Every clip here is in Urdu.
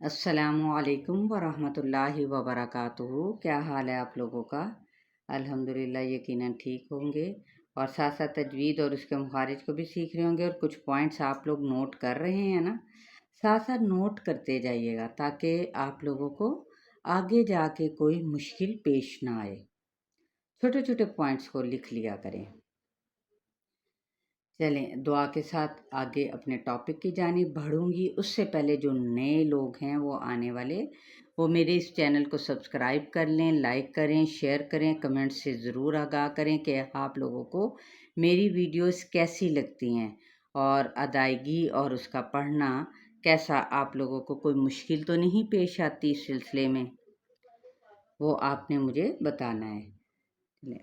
السلام علیکم ورحمۃ اللہ وبرکاتہ۔ کیا حال ہے آپ لوگوں کا؟ الحمدللہ یقیناً ٹھیک ہوں گے، اور ساتھ ساتھ تجوید اور اس کے مخارج کو بھی سیکھ رہے ہوں گے، اور کچھ پوائنٹس آپ لوگ نوٹ کر رہے ہیں نا، ساتھ ساتھ نوٹ کرتے جائیے گا تاکہ آپ لوگوں کو آگے جا کے کوئی مشکل پیش نہ آئے۔ چھوٹے چھوٹے پوائنٹس کو لکھ لیا کریں۔ چلیں دعا کے ساتھ آگے اپنے ٹاپک کی جانب بڑھوں گی۔ اس سے پہلے جو نئے لوگ ہیں وہ آنے والے، وہ میرے اس چینل کو سبسکرائب کر لیں، لائک کریں، شیئر کریں، کمنٹ سے ضرور آگاہ کریں کہ آپ لوگوں کو میری ویڈیوز کیسی لگتی ہیں، اور ادائیگی اور اس کا پڑھنا کیسا، آپ لوگوں کو کوئی مشکل تو نہیں پیش آتی اس سلسلے میں، وہ آپ نے مجھے بتانا ہے۔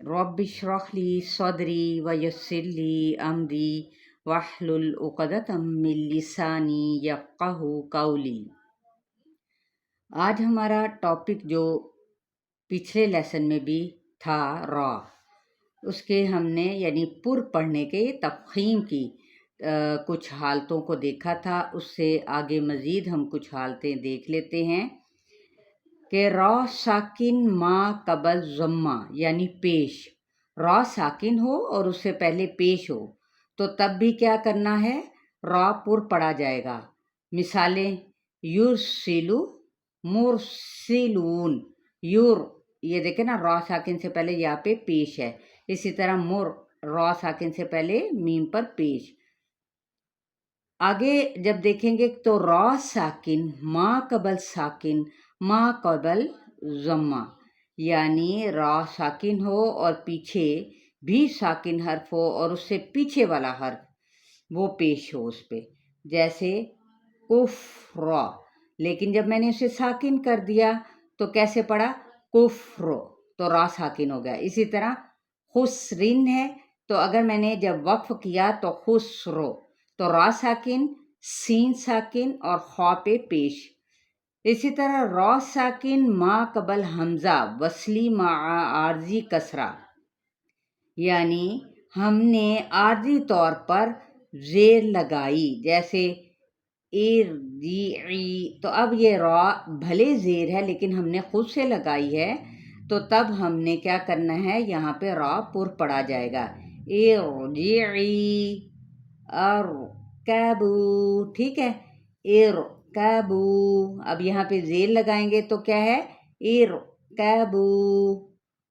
رب اشرح لی صدری ویسر لی امری واحلل عقدۃ من لسانی یفقہوا قولی۔ آج ہمارا ٹاپک جو پچھلے لیسن میں بھی تھا، را، اس کے ہم نے یعنی پر پڑھنے کے تفخیم کی کچھ حالتوں کو دیکھا تھا۔ اس سے آگے مزید ہم کچھ حالتیں دیکھ لیتے ہیں کہ را ساکن ما قبل ضمہ یعنی پیش، را ساکن ہو اور اس سے پہلے پیش ہو تو تب بھی کیا کرنا ہے، را پر پڑا جائے گا۔ مثالیں، یرسلو، مرسلون، یور، یہ دیکھیں نا، را ساکن سے پہلے یا پہ پیش ہے۔ اسی طرح مر، را ساکن سے پہلے میم پر پیش۔ آگے جب دیکھیں گے تو را ساکن ما قبل ساکن ما قبل ضمہ، یعنی را ساکن ہو اور پیچھے بھی ساکن حرف ہو اور اس سے پیچھے والا حرف وہ پیش ہو اس پہ، جیسے کفر، لیکن جب میں نے اسے ساکن کر دیا تو کیسے پڑھا، کفر، تو را ساکن ہو گیا۔ اسی طرح خسرن ہے، تو اگر میں نے جب وقف کیا تو خسرو، تو را ساکن، سین ساکن اور خا پہ پیش۔ اسی طرح را ساکن ما قبل حمزہ وصلی مع عارضی کسرہ، یعنی ہم نے عارضی طور پر زیر لگائی، جیسے ارجعی، تو اب یہ را بھلے زیر ہے لیکن ہم نے خود سے لگائی ہے، تو تب ہم نے کیا کرنا ہے، یہاں پہ را پر پڑا جائے گا، ارجعی، ارکبو، ٹھیک ہے، ارکبو، اب یہاں پہ زیر لگائیں گے تو کیا ہے، ارکبو،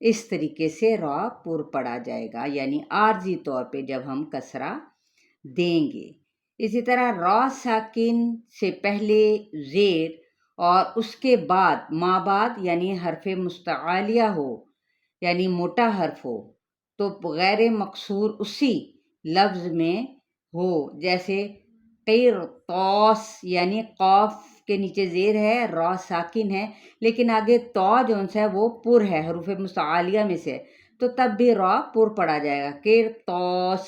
اس طریقے سے را پر پڑا جائے گا، یعنی عارضی طور پہ جب ہم کسرہ دیں گے۔ اسی طرح را ساکن سے پہلے زیر اور اس کے بعد ما بعد یعنی حرف مستعلیہ ہو، یعنی موٹا حرف ہو، تو غیر مکسور اسی لفظ میں ہو، جیسے قرطاس، یعنی قاف کے نیچے زیر ہے، را ساکن ہے لیکن آگے تو جون سا ہے وہ پر ہے، حروف مستعلیہ میں سے، تو تب بھی را پر پڑا جائے گا، قرطاس،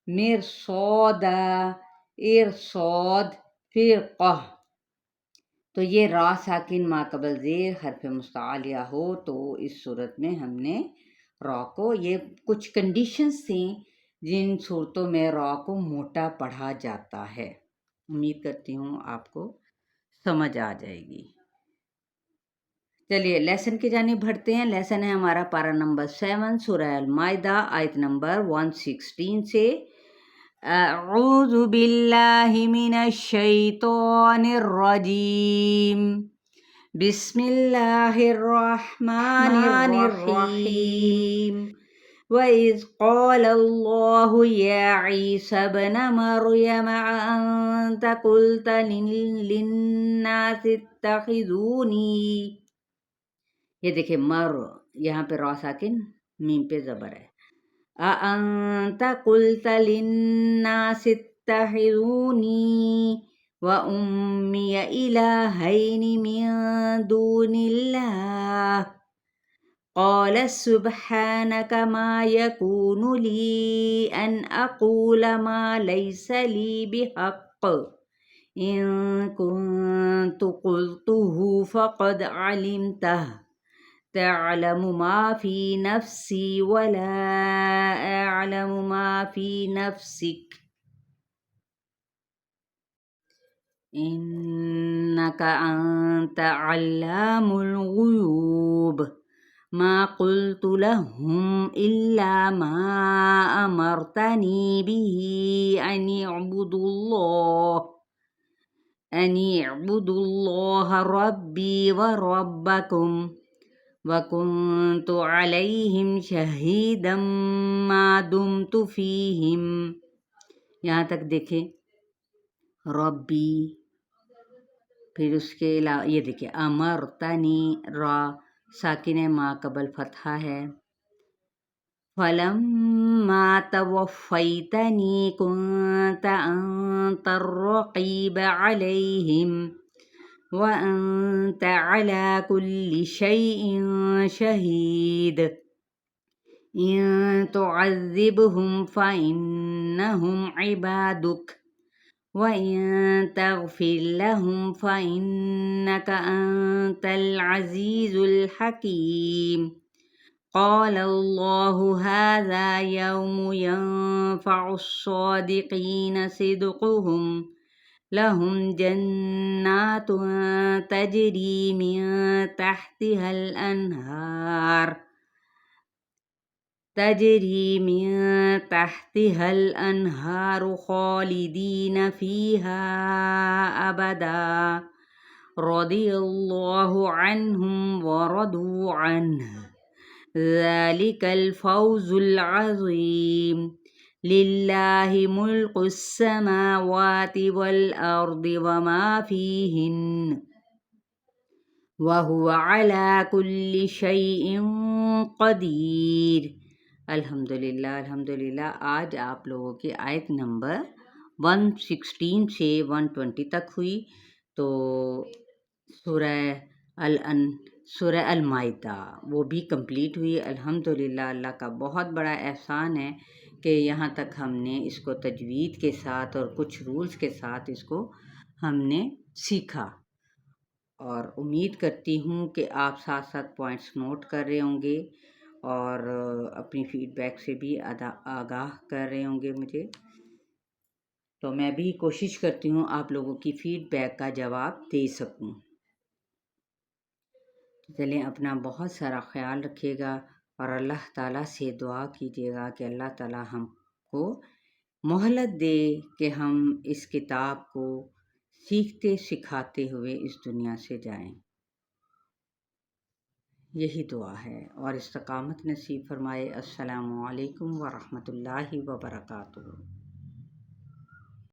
مرصودا، ارصاد، پھر قہ، تو یہ را ساکن ما قبل زیر حرف مستعلیہ ہو تو اس صورت میں ہم نے را کو، یہ کچھ کنڈیشنز تھیں جن صورتوں میں را کو موٹا پڑھا جاتا ہے۔ امید کرتی ہوں آپ کو سمجھ آ جائے گی۔ چلیے لیسن کی جانب بڑھتے ہیں۔ لیسن ہے ہمارا پارہ نمبر 7 سورہ المائدہ آیت نمبر 116 سے۔ اعوذ باللہ من الشیطان الرجیم، بسم اللہ الرحمن الرحیم۔ وَإِذْ قَالَ اللَّهُ يَا عِيسَى ابْنَ مَرْيَمَ أَأَنْتَ قُلْتَ لِلنَّاسِ اتَّخِذُونِي، یہ دیکھیں مر، یہاں پہ را ساکن میم پہ زبر ہے، أَأَنْتَ قُلْتَ لِلنَّاسِ اتَّخِذُونِي وَأُمِّيَ إِلَٰهَيْنِ مِن دُونِ اللَّهِ قَالَ سُبْحَانَكَ مَا يَكُونُ لِي أَنْ أَقُولَ مَا لَيْسَ لِي بِحَقٍّ إِن كُنتُ قُلْتُهُ فَقَدْ عَلِمْتَهُ تَعْلَمُ مَا فِي نَفْسِي وَلَا أَعْلَمُ مَا فِي نَفْسِكَ إنك أنت علام الغيوب ما قلت لهم إلا ما أمرتني به أن اعبدوا الله ربي وربكم وكنت عليهم شهيدا ما دمت فيهم. یہاں تک دیکھیں ربی، پھر اس کے علاوہ یہ دیکھیں امرتنی، را ساکن ما قبل فتحہ ہے. فلما توفیتنی کنت انت الرقیب علیہم وانت علی کل شیء شہید ان تعذبهم فإنهم عبادک وَإِن تَغْفِرْ لَهُمْ فَإِنَّكَ أَنْتَ الْعَزِيزُ الْحَكِيمُ. قَالَ اللَّهُ هَذَا يَوْمُ يَنْفَعُ الصَّادِقِينَ صِدْقُهُمْ لَهُمْ جَنَّاتٌ تَجْرِي مِنْ تَحْتِهَا الأنهار خالدين فيها أبدا رضي الله عنهم ورضوا عنه ذلك الفوز العظيم. لله ملك السماوات والأرض وما فيهن وهو على كل شيء قدير. الحمدللہ. آج آپ لوگوں کی آیت نمبر 116 سے 120 تک ہوئی. تو سورہ المائدہ وہ بھی کمپلیٹ ہوئی. الحمدللہ. اللہ کا بہت بڑا احسان ہے کہ یہاں تک ہم نے اس کو تجوید کے ساتھ اور کچھ رولز کے ساتھ اس کو ہم نے سیکھا، اور امید کرتی ہوں کہ آپ ساتھ ساتھ پوائنٹس نوٹ کر رہے ہوں گے اور اپنی فیڈ بیک سے بھی آگاہ کر رہے ہوں گے مجھے. تو میں بھی کوشش کرتی ہوں آپ لوگوں کی فیڈ بیک کا جواب دے سکوں. چلیں اپنا بہت سارا خیال رکھیے گا اور اللہ تعالیٰ سے دعا کیجیے گا کہ اللہ تعالیٰ ہم کو مہلت دے کہ ہم اس کتاب کو سیکھتے سکھاتے ہوئے اس دنیا سے جائیں. یہی دعا ہے اور استقامت نصیب فرمائے. السلام علیکم ورحمۃ اللہ وبرکاتہ.